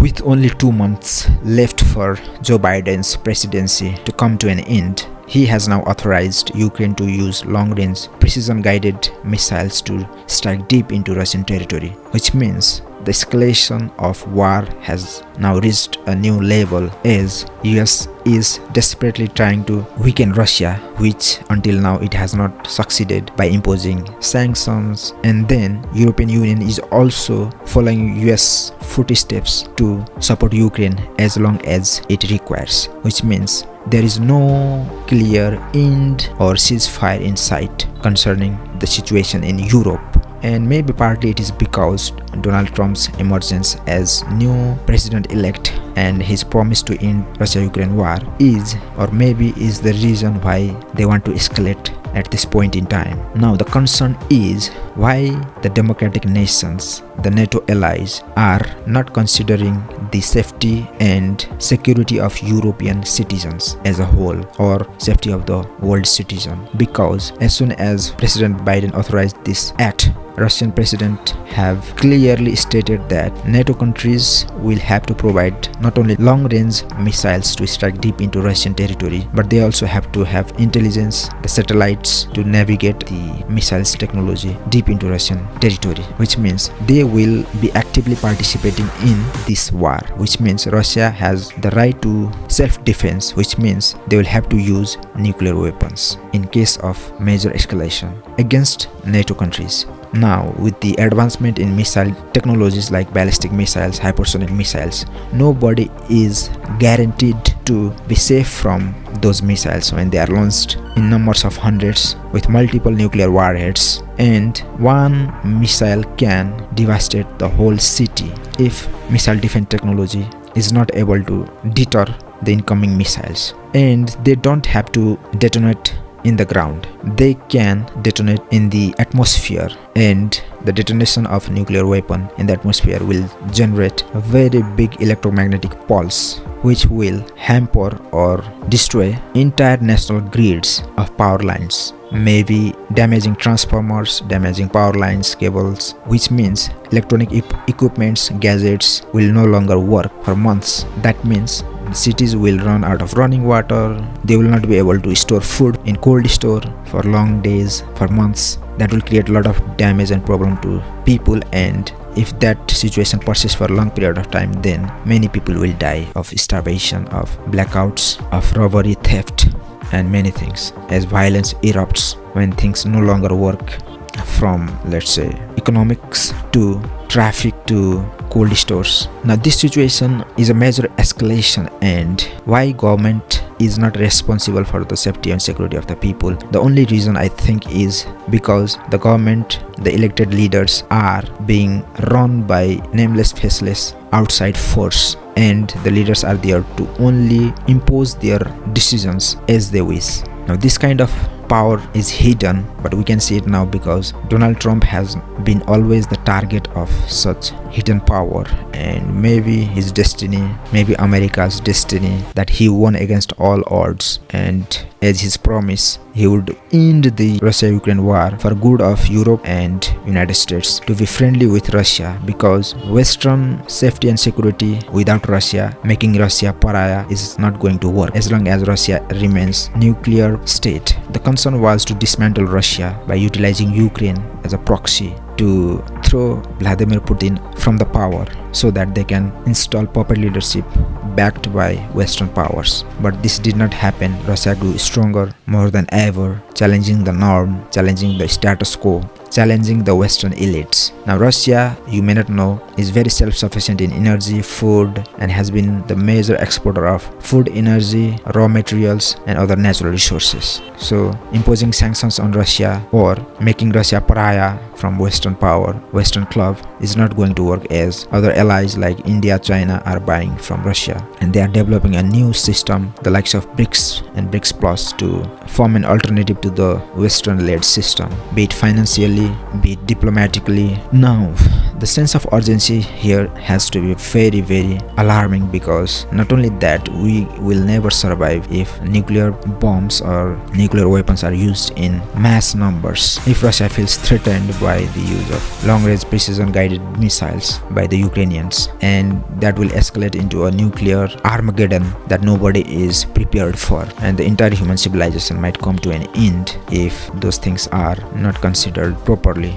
With only 2 months left for Joe Biden's presidency to come to an end, he has now authorized Ukraine to use long-range, precision-guided missiles to strike deep into Russian territory, which means the escalation of war has now reached a new level as US is desperately trying to weaken Russia, which until now it has not succeeded by imposing sanctions. And then European Union is also following US footsteps to support Ukraine as long as it requires, which means there is no clear end or ceasefire in sight concerning the situation in Europe. And maybe partly it is because Donald Trump's emergence as new president-elect and his promise to end Russia-Ukraine war is, or maybe is the reason why they want to escalate at this point in time. Now the concern is why the democratic nations, the NATO allies, are not considering the safety and security of European citizens as a whole, or safety of the world citizen. Because as soon as President Biden authorized this act, Russian president have clearly stated that NATO countries will have to provide not only long-range missiles to strike deep into Russian territory, but they also have to have intelligence, the satellites to navigate the missiles technology deep into Russian territory, which means they will be actively participating in this war, which means Russia has the right to self-defense, which means they will have to use nuclear weapons in case of major escalation against NATO countries. Now, with the advancement in missile technologies like ballistic missiles, hypersonic missiles, nobody is guaranteed to be safe from those missiles when they are launched in numbers of hundreds with multiple nuclear warheads, and one missile can devastate the whole city if missile defense technology is not able to deter the incoming missiles. And they don't have to detonate in the ground, they can detonate in the atmosphere, and the detonation of nuclear weapon in the atmosphere will generate a very big electromagnetic pulse which will hamper or destroy entire national grids of power lines, maybe damaging transformers, damaging power lines, cables, which means electronic equipments, gadgets will no longer work for months. That means cities will run out of running water, they will not be able to store food in cold store for long days, for months. That will create a lot of damage and problem to people, and if that situation persists for a long period of time, then many people will die of starvation, of blackouts, of robbery, theft, and many things, as violence erupts when things no longer work, from let's say economics to traffic to cold stores. Now this situation is a major escalation, and why government is not responsible for the safety and security of the people. The only reason I think is because the government, the elected leaders are being run by nameless, faceless outside force, and the leaders are there to only impose their decisions as they wish. Now this kind of power is hidden, but we can see it now because Donald Trump has been always the target of such hidden power, and maybe his destiny, maybe America's destiny, that he won against all odds, and as his promise, he would end the Russia-Ukraine war for good of Europe and United States, to be friendly with Russia, because Western safety and security without Russia, making Russia pariah, is not going to work as long as Russia remains nuclear state. The concern was to dismantle Russia by utilizing Ukraine as a proxy to throw Vladimir Putin from the power so that they can install puppet leadership backed by Western powers. But this did not happen. Russia grew stronger more than ever, challenging the norm, challenging the status quo, challenging the Western elites. Now Russia, you may not know, is very self-sufficient in energy, food, and has been the major exporter of food, energy, raw materials, and other natural resources. So imposing sanctions on Russia or making Russia pariah from Western power, Western club, is not going to work, as other allies like India, China are buying from Russia, and they are developing a new system, the likes of BRICS and BRICS Plus, to form an alternative to the Western-led system, be it financially, be it diplomatically. Now, The sense of urgency here has to be very, very alarming, because not only that, we will never survive if nuclear bombs or nuclear weapons are used in mass numbers. If Russia feels threatened by the use of long-range precision-guided missiles by the Ukrainians, and that will escalate into a nuclear Armageddon that nobody is prepared for, and the entire human civilization might come to an end if those things are not considered properly.